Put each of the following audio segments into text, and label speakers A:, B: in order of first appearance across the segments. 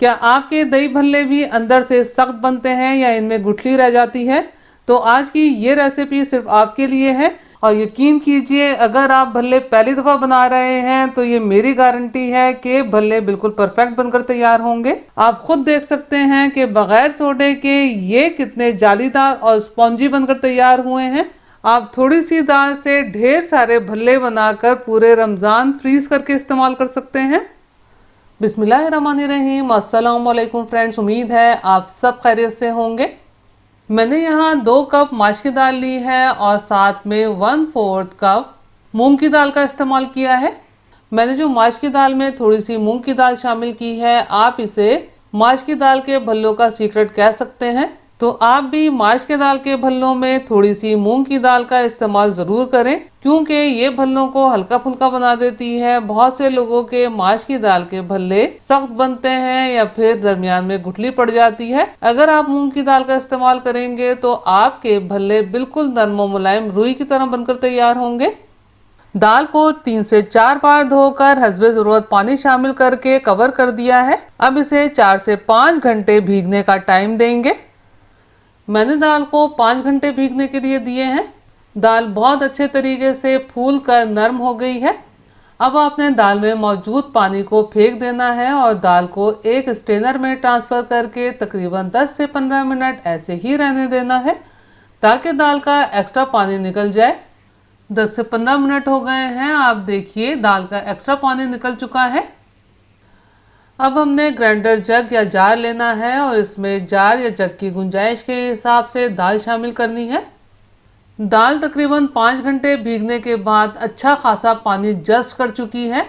A: क्या आपके दही भल्ले भी अंदर से सख्त बनते हैं या इनमें गुठली रह जाती है? तो आज की ये रेसिपी सिर्फ आपके लिए है और यकीन कीजिए अगर आप भल्ले पहली दफ़ा बना रहे हैं तो ये मेरी गारंटी है कि भल्ले बिल्कुल परफेक्ट बनकर तैयार होंगे। आप खुद देख सकते हैं कि बगैर सोडे के ये कितने जालीदार और स्पॉन्जी बनकर तैयार हुए हैं। आप थोड़ी सी दाल से ढेर सारे भल्ले बनाकर पूरे रमज़ान फ्रीज करके इस्तेमाल कर सकते हैं। बिस्मिल्लाहिर्रहमानिर्रहीम। अस्सलाम वालेकुम फ्रेंड्स, उम्मीद है आप सब खैरियत से होंगे। मैंने यहाँ 2 कप माश की दाल ली है और साथ में 1/4 कप मूंग की दाल का इस्तेमाल किया है। मैंने जो माश की दाल में थोड़ी सी मूंग की दाल शामिल की है, आप इसे माश की दाल के भल्लों का सीक्रेट कह सकते हैं। तो आप भी माश के दाल के भल्लों में थोड़ी सी मूंग की दाल का इस्तेमाल ज़रूर करें, क्योंकि ये भल्लों को हल्का फुल्का बना देती है। बहुत से लोगों के माश की दाल के भल्ले सख्त बनते हैं या फिर दरमियान में गुठली पड़ जाती है। अगर आप मूंग की दाल का इस्तेमाल करेंगे तो आपके भल्ले बिल्कुल नरम और मुलायम रुई की तरह बनकर तैयार होंगे। दाल को 3 से 4 बार धोकर हस्बे ज़रूरत पानी शामिल करके कवर कर दिया है। अब इसे 4 से 5 घंटे भीगने का टाइम देंगे। मैंने दाल को 5 घंटे भीगने के लिए दिए हैं। दाल बहुत अच्छे तरीके से फूल कर नरम हो गई है। अब आपने दाल में मौजूद पानी को फेंक देना है और दाल को एक स्ट्रेनर में ट्रांसफ़र करके तकरीबन 10 से 15 मिनट ऐसे ही रहने देना है ताकि दाल का एक्स्ट्रा पानी निकल जाए। 10 से 15 मिनट हो गए हैं। आप देखिए दाल का एक्स्ट्रा पानी निकल चुका है। अब हमने ग्राइंडर जग या जार लेना है और इसमें जार या जग की गुंजाइश के हिसाब से दाल शामिल करनी है। दाल तकरीबन 5 घंटे भीगने के बाद अच्छा खासा पानी जज़्ब कर चुकी है,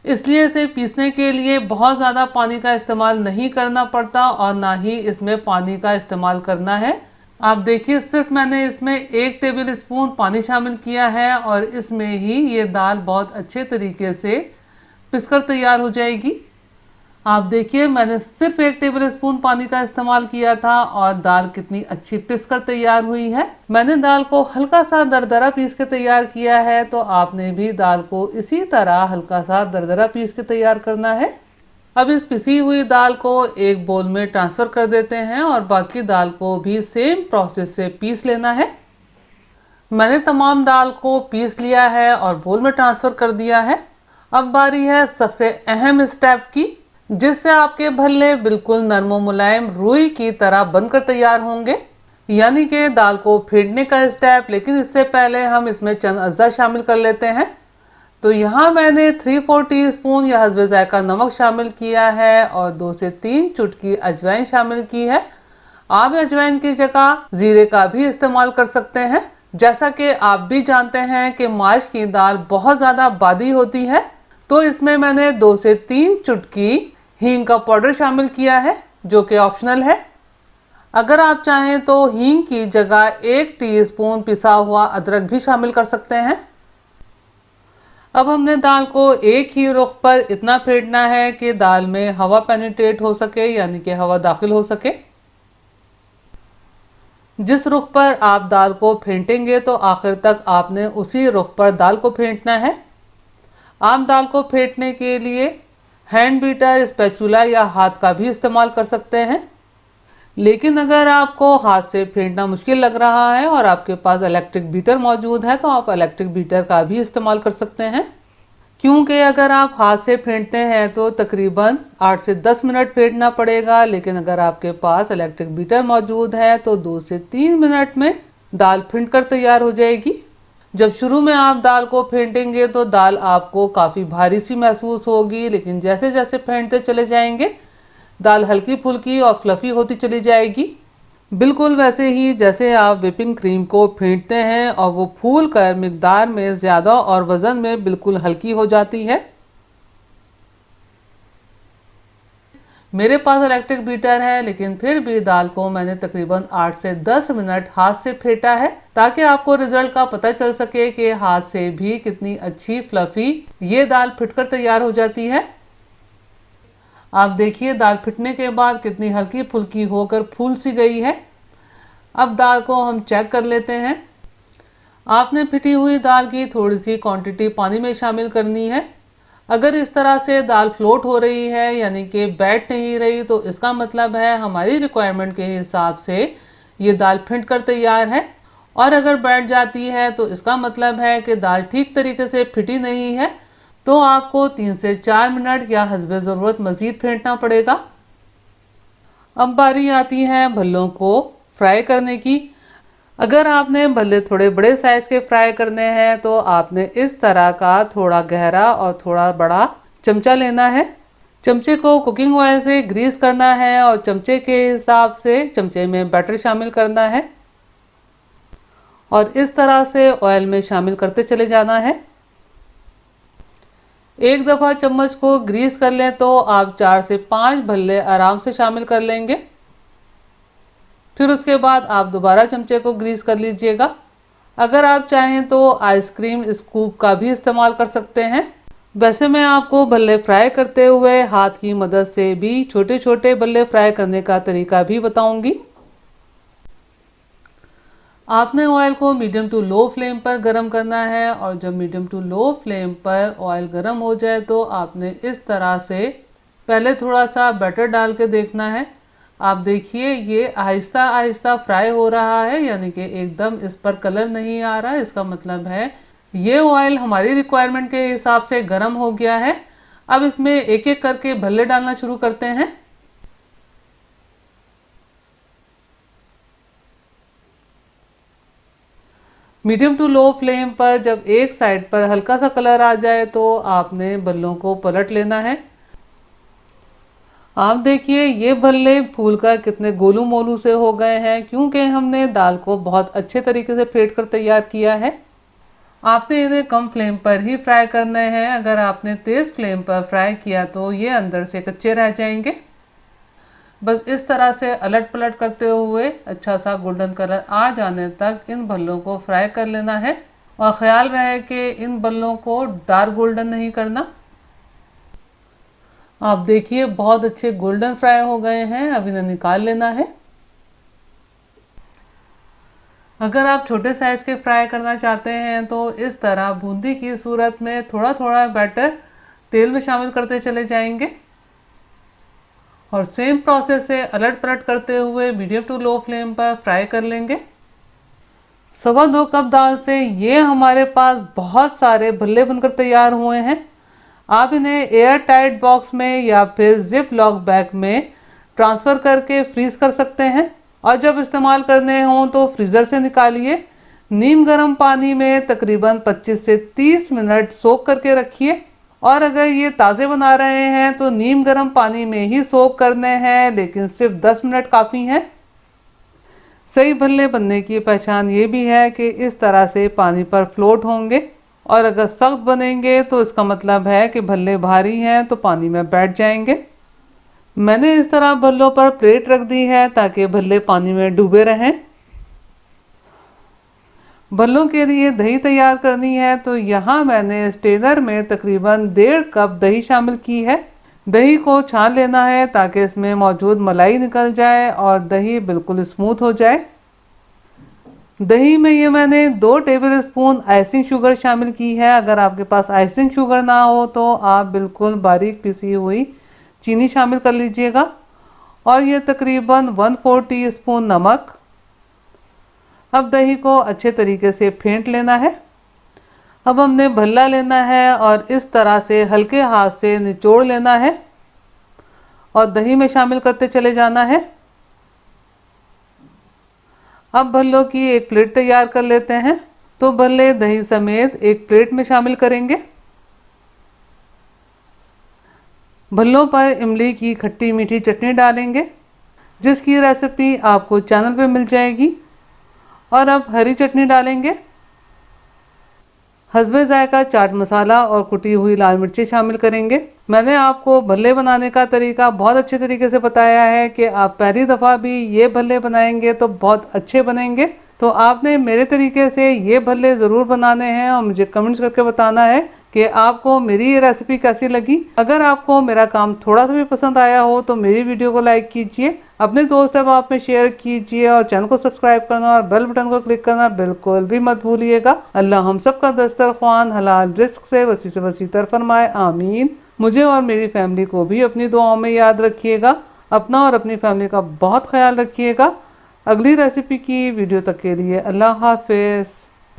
A: इसलिए इसे पीसने के लिए बहुत ज़्यादा पानी का इस्तेमाल नहीं करना पड़ता और ना ही इसमें पानी का इस्तेमाल करना है। आप देखिए सिर्फ मैंने इसमें 1 टेबल स्पून पानी शामिल किया है और इसमें ही ये दाल बहुत अच्छे तरीके से पिसकर तैयार हो जाएगी। आप देखिए मैंने सिर्फ 1 टेबल स्पून पानी का इस्तेमाल किया था और दाल कितनी अच्छी पिस कर तैयार हुई है। मैंने दाल को हल्का सा दरदरा पीस के तैयार किया है, तो आपने भी दाल को इसी तरह हल्का सा दरदरा पीस के तैयार करना है। अब इस पिसी हुई दाल को एक बोल में ट्रांसफ़र कर देते हैं और बाकी दाल को भी सेम प्रोसेस से पीस लेना है। मैंने तमाम दाल को पीस लिया है और बोल में ट्रांसफ़र कर दिया है। अब बारी है सबसे अहम स्टेप की, जिससे आपके भल्ले बिल्कुल नरम मुलायम रुई की तरह बनकर तैयार होंगे, यानी कि दाल को फेंटने का स्टेप। लेकिन इससे पहले हम इसमें चंद अज्जा शामिल कर लेते हैं। तो यहाँ मैंने 3/4 टीस्पून या हस्बे जायका नमक शामिल किया है और 2 से 3 चुटकी अजवाइन शामिल की है। आप अजवाइन की जगह जीरे का भी इस्तेमाल कर सकते हैं। जैसा कि आप भी जानते हैं कि माश की दाल बहुत ज़्यादा बादी होती है, तो इसमें मैंने 2 से 3 चुटकी हींग का पाउडर शामिल किया है, जो कि ऑप्शनल है। अगर आप चाहें तो हींग की जगह 1 टीस्पून पिसा हुआ अदरक भी शामिल कर सकते हैं। अब हमने दाल को एक ही रुख पर इतना फेंटना है कि दाल में हवा पेनिट्रेट हो सके, यानी कि हवा दाखिल हो सके। जिस रुख पर आप दाल को फेंटेंगे तो आखिर तक आपने उसी रुख पर दाल को फेंटना है। आप दाल को फेंटने के लिए हैंड बीटर, स्पैचुला या हाथ का भी इस्तेमाल कर सकते हैं। लेकिन अगर आपको हाथ से फेंटना मुश्किल लग रहा है और आपके पास इलेक्ट्रिक बीटर मौजूद है तो आप इलेक्ट्रिक बीटर का भी इस्तेमाल कर सकते हैं, क्योंकि अगर आप हाथ से फेंटते हैं तो तकरीबन 8 से 10 मिनट फेंटना पड़ेगा। लेकिन अगर आपके पास इलेक्ट्रिक बीटर मौजूद है तो 2 से 3 मिनट में दाल फेंट कर तैयार हो जाएगी। जब शुरू में आप दाल को फेंटेंगे तो दाल आपको काफ़ी भारी सी महसूस होगी, लेकिन जैसे जैसे फेंटते चले जाएंगे दाल हल्की फुल्की और फ्लफ़ी होती चली जाएगी, बिल्कुल वैसे ही जैसे आप व्हिपिंग क्रीम को फेंटते हैं और वो फूल कर मिकदार में ज़्यादा और वज़न में बिल्कुल हल्की हो जाती है। मेरे पास इलेक्ट्रिक बीटर है, लेकिन फिर भी दाल को मैंने तकरीबन 8 से 10 मिनट हाथ से फेंटा है, ताकि आपको रिजल्ट का पता चल सके कि हाथ से भी कितनी अच्छी फ्लफ़ी ये दाल फिटकर तैयार हो जाती है। आप देखिए दाल फिटने के बाद कितनी हल्की फुल्की होकर फूल सी गई है। अब दाल को हम चेक कर लेते हैं। आपने फिटी हुई दाल की थोड़ी सी क्वांटिटी पानी में शामिल करनी है। अगर इस तरह से दाल फ्लोट हो रही है यानी कि बैठ नहीं रही तो इसका मतलब है हमारी रिक्वायरमेंट के हिसाब से ये दाल फिंट कर तैयार है। और अगर बैठ जाती है तो इसका मतलब है कि दाल ठीक तरीके से फिटी नहीं है, तो आपको 3 से 4 मिनट या हस्बे ज़रूरत मज़ीद फेंटना पड़ेगा। अब बारी आती है भल्लों को फ्राई करने की। अगर आपने भल्ले थोड़े बड़े साइज़ के फ्राई करने हैं तो आपने इस तरह का थोड़ा गहरा और थोड़ा बड़ा चमचा लेना है। चमचे को कुकिंग ऑयल से ग्रीस करना है और चमचे के हिसाब से चमचे में बैटर शामिल करना है और इस तरह से ऑयल में शामिल करते चले जाना है। एक दफ़ा चम्मच को ग्रीस कर लें तो आप 4 से 5 भल्ले आराम से शामिल कर लेंगे। फिर उसके बाद आप दोबारा चमचे को ग्रीस कर लीजिएगा। अगर आप चाहें तो आइसक्रीम स्कूप का भी इस्तेमाल कर सकते हैं। वैसे मैं आपको भल्ले फ्राई करते हुए हाथ की मदद से भी छोटे छोटे भल्ले फ्राई करने का तरीका भी बताऊंगी। आपने ऑयल को मीडियम टू लो फ्लेम पर गर्म करना है और जब मीडियम टू लो फ्लेम पर ऑयल गर्म हो जाए तो आपने इस तरह से पहले थोड़ा सा बैटर डाल के देखना है। आप देखिए ये आहिस्ता आहिस्ता फ्राई हो रहा है, यानी कि एकदम इस पर कलर नहीं आ रहा है। इसका मतलब है ये ऑयल हमारी रिक्वायरमेंट के हिसाब से गर्म हो गया है। अब इसमें एक एक करके भल्ले डालना शुरू करते हैं। मीडियम टू लो फ्लेम पर जब एक साइड पर हल्का सा कलर आ जाए तो आपने भल्लों को पलट लेना है। आप देखिए ये भल्ले फूल कर कितने गोलू मोलू से हो गए हैं, क्योंकि हमने दाल को बहुत अच्छे तरीके से फेंट कर तैयार किया है। आपने इन्हें कम फ्लेम पर ही फ्राई करने हैं। अगर आपने तेज़ फ्लेम पर फ्राई किया तो ये अंदर से कच्चे रह जाएंगे। बस इस तरह से अलट पलट करते हुए अच्छा सा गोल्डन कलर आ जाने तक इन भल्लों को फ्राई कर लेना है और ख़्याल रहे कि इन भल्लों को डार्क गोल्डन नहीं करना। आप देखिए बहुत अच्छे गोल्डन फ्राई हो गए हैं। अब इन्हें निकाल लेना है। अगर आप छोटे साइज़ के फ्राई करना चाहते हैं तो इस तरह बूंदी की सूरत में थोड़ा थोड़ा बैटर तेल में शामिल करते चले जाएंगे और सेम प्रोसेस से अलट पलट करते हुए मीडियम टू लो फ्लेम पर फ्राई कर लेंगे। 2.25 कप दाल से ये हमारे पास बहुत सारे भल्ले बनकर तैयार हुए हैं। आप इन्हें एयर टाइट बॉक्स में या फिर जिप लॉक बैग में ट्रांसफ़र करके फ्रीज़ कर सकते हैं और जब इस्तेमाल करने हों तो फ्रीज़र से निकालिए। नीम गर्म पानी में तकरीबन 25 से 30 मिनट सोक करके रखिए और अगर ये ताज़े बना रहे हैं तो नीम गर्म पानी में ही सोक करने हैं, लेकिन सिर्फ 10 मिनट काफ़ी हैं। सही भल्ले बनने की पहचान ये भी है कि इस तरह से पानी पर फ्लोट होंगे और अगर सख्त बनेंगे तो इसका मतलब है कि भल्ले भारी हैं तो पानी में बैठ जाएंगे। मैंने इस तरह भल्लों पर प्लेट रख दी है ताकि भल्ले पानी में डूबे रहें। भल्लों के लिए दही तैयार करनी है तो यहाँ मैंने स्टेनर में तकरीबन 1.5 कप दही शामिल की है। दही को छान लेना है ताकि इसमें मौजूद मलाई निकल जाए और दही बिल्कुल स्मूथ हो जाए। दही में ये मैंने 2 टेबल स्पून आइसिंग शुगर शामिल की है। अगर आपके पास आइसिंग शुगर ना हो तो आप बिल्कुल बारीक पिसी हुई चीनी शामिल कर लीजिएगा और ये तकरीबन 1/4 टीस्पून नमक। अब दही को अच्छे तरीके से फेंट लेना है। अब हमने भल्ला लेना है और इस तरह से हल्के हाथ से निचोड़ लेना है और दही में शामिल करते चले जाना है। अब भल्लों की एक प्लेट तैयार कर लेते हैं। तो भल्ले दही समेत एक प्लेट में शामिल करेंगे। भल्लों पर इमली की खट्टी मीठी चटनी डालेंगे, जिसकी रेसिपी आपको चैनल पे मिल जाएगी। और अब हरी चटनी डालेंगे। हस्बे जायका चाट मसाला और कुटी हुई लाल मिर्ची शामिल करेंगे। मैंने आपको भल्ले बनाने का तरीका बहुत अच्छे तरीके से बताया है कि आप पहली दफ़ा भी ये भल्ले बनाएंगे तो बहुत अच्छे बनेंगे। तो आपने मेरे तरीके से ये भल्ले ज़रूर बनाने हैं और मुझे कमेंट्स करके बताना है कि आपको मेरी ये रेसिपी कैसी लगी। अगर आपको मेरा काम थोड़ा सा भी पसंद आया हो तो मेरी वीडियो को लाइक कीजिए, अपने दोस्त अहबाब में शेयर कीजिए और चैनल को सब्सक्राइब करना और बेल बटन को क्लिक करना बिल्कुल भी मत भूलिएगा। अल्लाह हम सब का दस्तरख्वान हलाल रिस्क से वसी तर फरमाए, आमीन। मुझे और मेरी फैमिली को भी अपनी दुआओं में याद रखिएगा। अपना और अपनी फैमिली का बहुत ख्याल रखिएगा। अगली रेसिपी की वीडियो तक के लिए अल्लाह हाफिज़।